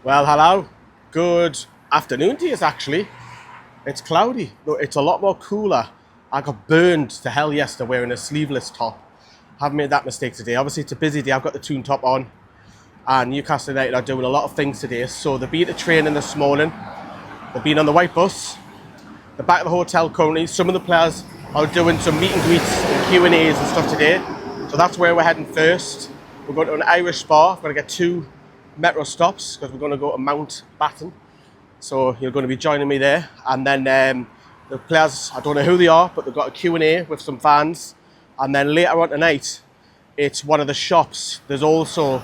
Well, hello. Good afternoon to you, actually. It's cloudy. No, it's a lot more cooler. I got burned to hell yesterday wearing a sleeveless top. Haven't made that mistake today. Obviously, it's a busy day. I've got the tune top on. And Newcastle United are doing a lot of things today. So they've been to training this morning. They've been on the white bus. The back of the hotel currently. Some of the players are doing some meet and greets and Q&As and stuff today. So that's where we're heading first. We're going to an Irish bar. We're going to get 2 metro stops because we're going to go to Mountbatten. So you're going to be joining me there. And then the players, I don't know who they are, but they've got a Q&A with some fans. And then later on tonight, it's one of the shops. There's also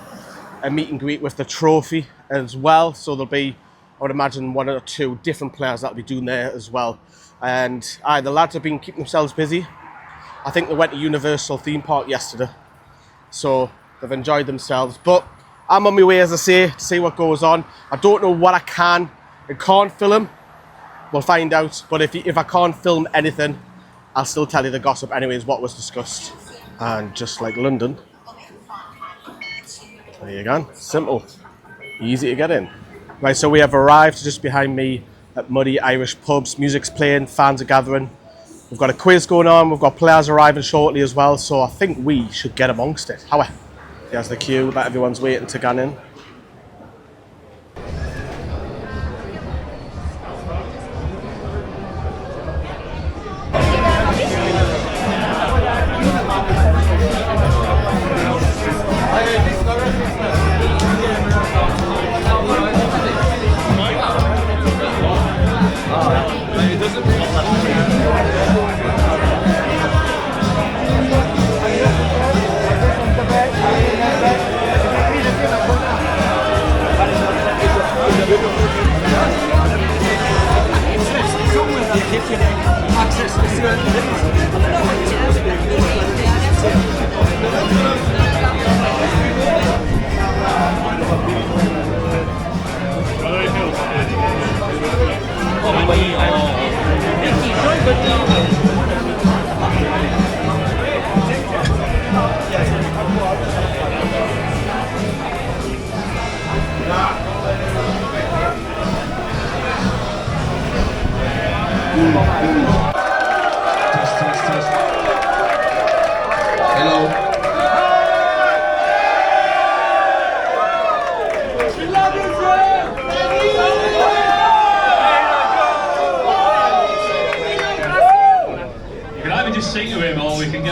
a meet and greet with the trophy as well. So there'll be, I would imagine, 1 or 2 different players that'll be doing there as well. And the lads have been keeping themselves busy. I think they went to Universal theme park yesterday. So they've enjoyed themselves. But I'm on my way, as I say, to see what goes on. I don't know what I can and can't film. We'll find out. But if I can't film anything, I'll still tell you the gossip anyways, what was discussed. And just like London, there you go. Simple. Easy to get in. Right, so we have arrived just behind me at Muddy Irish Pubs. Music's playing, fans are gathering. We've got a quiz going on. We've got players arriving shortly as well. So I think we should get amongst it. However, there's the queue that everyone's waiting to get in.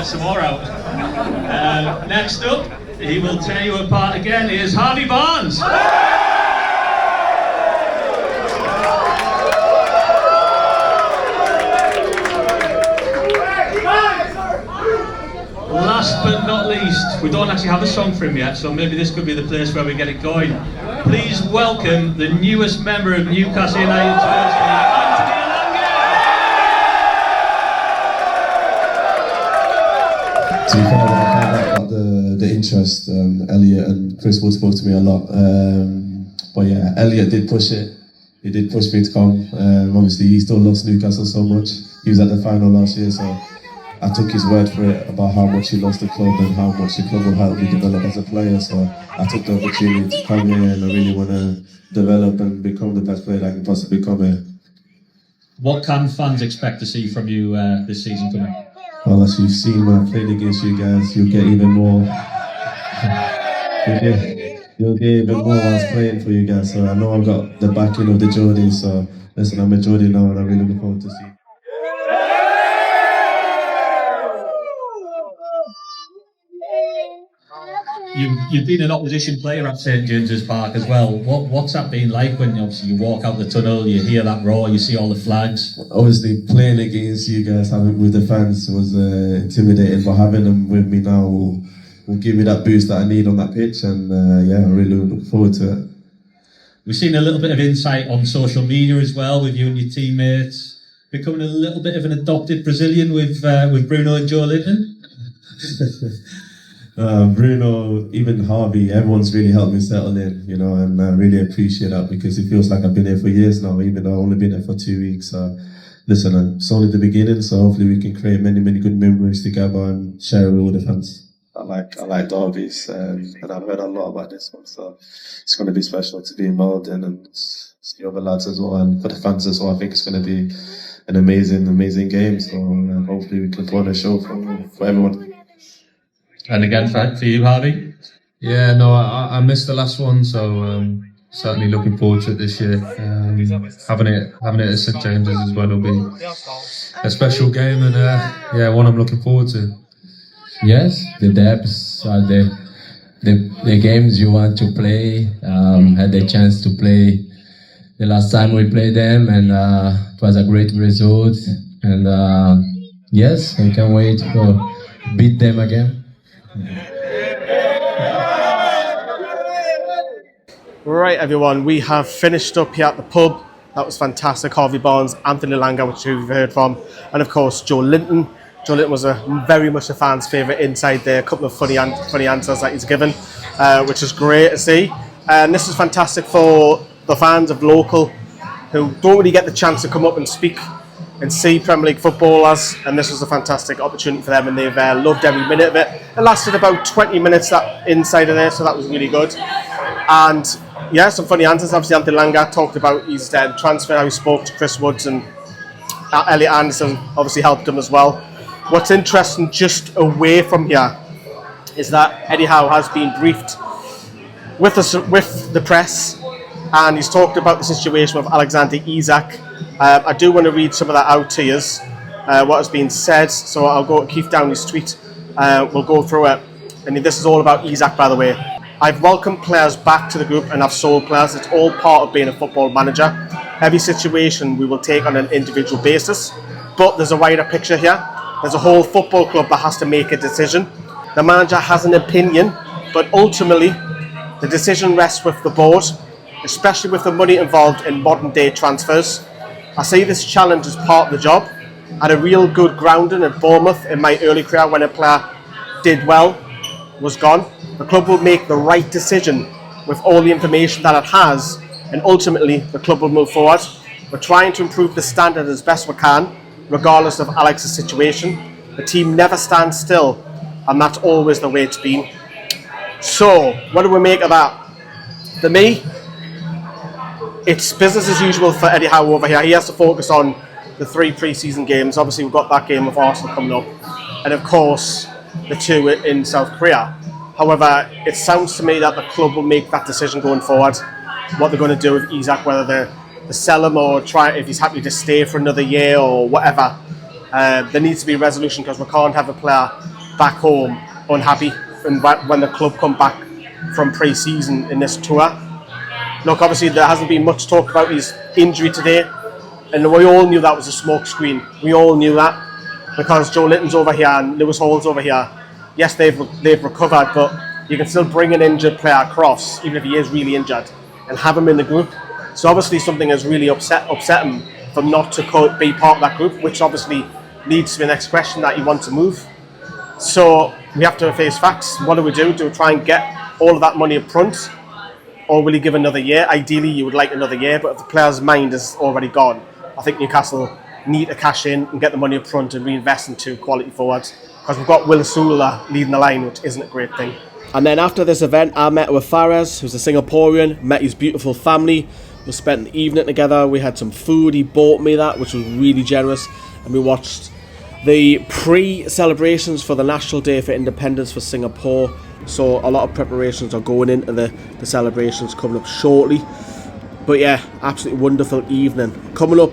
Some more out. Next up, he will tear you apart again, is Harvey Barnes. Last but not least, we don't actually have a song for him yet, so maybe this could be the place where we get it going. Please welcome the newest member of Newcastle United. To be fair, when I found out about the interest, Elliot and Chris Wood spoke to me a lot. But yeah, Elliot did push it. He did push me to come. Obviously, he still loves Newcastle so much. He was at the final last year, so I took his word for it about how much he loves the club and how much the club will help me develop as a player. So I took the opportunity to come here, and I really want to develop and become the best player that I can possibly come here. What can fans expect to see from you this season coming? Well, as you've seen when I played against you guys, you'll get even more. You'll get even more while I was playing for you guys. So I know I've got the backing of the Geordie. So listen, I'm a Geordie now, and I really look forward to seeing. You've been an opposition player at St James's Park as well. What's that been like when obviously you walk out the tunnel, you hear that roar, you see all the flags? Obviously, playing against you guys, having with the fans was intimidating, but having them with me now will give me that boost that I need on that pitch, and yeah, I really look forward to it. We've seen a little bit of insight on social media as well with you and your teammates, becoming a little bit of an adopted Brazilian with Bruno and Joelinton. Bruno, even Harvey, everyone's really helped me settle in, you know, and I really appreciate that because it feels like I've been here for years now, even though I've only been here for 2 weeks. Listen, it's only the beginning, so hopefully we can create many, many good memories together and share it with all the fans. I like derbies, and I've heard a lot about this one, so it's going to be special to be involved in, and the other lads as well, and for the fans as well. I think it's going to be an amazing game. So hopefully we can put on a show for everyone. And again, for you, Harvey? Yeah, no, I missed the last one, so certainly looking forward to it this year. Having it at St James's as well will be a special game, and one I'm looking forward to. Yes, the derbs are the games you want to play. Had the chance to play the last time we played them, and it was a great result. And yes, I can't wait to beat them again. Right, everyone, we have finished up here at the pub. That was fantastic. Harvey Barnes, Anthony Elanga, which you've heard from, and of course Joelinton. Joelinton was very much a fan's favourite inside there. A couple of funny answers that he's given, which is great to see. And this is fantastic for the fans of local who don't really get the chance to come up and speak and see Premier League footballers, and this was a fantastic opportunity for them, and they've loved every minute of it. It lasted about 20 minutes that inside of there, so that was really good. And yeah, some funny answers. Obviously, Anthony Elanga talked about his transfer, how he spoke to Chris Woods, and Elliot Anderson obviously helped him as well. What's interesting just away from here is that Eddie Howe has been briefed with the press, and he's talked about the situation with Alexander Isak. I do want to read some of that out to you, what has been said. So I'll go to Keith Downey's tweet. We'll go through it. And this is all about Isak, by the way. I've welcomed players back to the group, and I've sold players. It's all part of being a football manager. Every situation we will take on an individual basis. But there's a wider picture here. There's a whole football club that has to make a decision. The manager has an opinion, but ultimately the decision rests with the board, especially with the money involved in modern day transfers. I see this challenge as part of the job. I had a real good grounding at Bournemouth in my early career when a player did well, was gone. The club will make the right decision with all the information that it has, and ultimately the club will move forward. We're trying to improve the standard as best we can, regardless of Alex's situation. The team never stands still, and that's always the way it's been. So, what do we make of that? For me, it's business as usual for Eddie Howe over here. He has to focus on the 3 pre-season games. Obviously, we've got that game with Arsenal coming up, and of course, the 2 in South Korea. However, it sounds to me that the club will make that decision going forward, what they're going to do with Isak, whether they sell him or try if he's happy to stay for another year or whatever. There needs to be a resolution, because we can't have a player back home unhappy when the club come back from pre-season in this tour. Look, obviously there hasn't been much talk about his injury today, and we all knew that was a smoke screen. We all knew that, because Joelinton's over here and Lewis Hall's over here. Yes, they've recovered, but you can still bring an injured player across, even if he is really injured, and have him in the group. So obviously something has really upset him from not to be part of that group, which obviously leads to the next question, that you want to move. So we have to face facts. What do we do? Do we try and get all of that money up front, or will he give another year? Ideally, you would like another year, but if the player's mind is already gone, I think Newcastle need to cash in and get the money up front and reinvest into quality forwards, because we've got Will Sula leading the line, which isn't a great thing. And then after this event, I met with Faraz, who's a Singaporean, met his beautiful family. We spent the evening together. We had some food. He bought me that, which was really generous. And we watched the pre-celebrations for the National Day for Independence for Singapore. So a lot of preparations are going into the celebrations coming up shortly. But yeah, absolutely wonderful evening. Coming up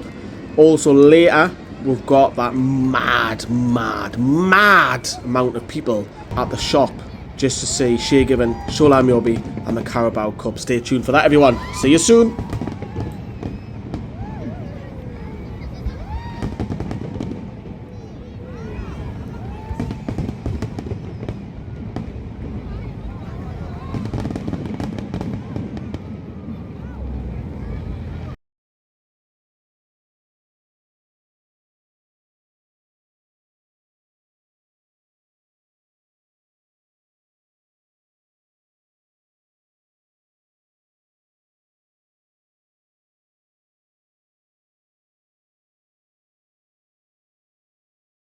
also later, we've got that mad amount of people at the shop just to see Shea Given, Shola Miobi and the Carabao Cup. Stay tuned for that, everyone. See you soon.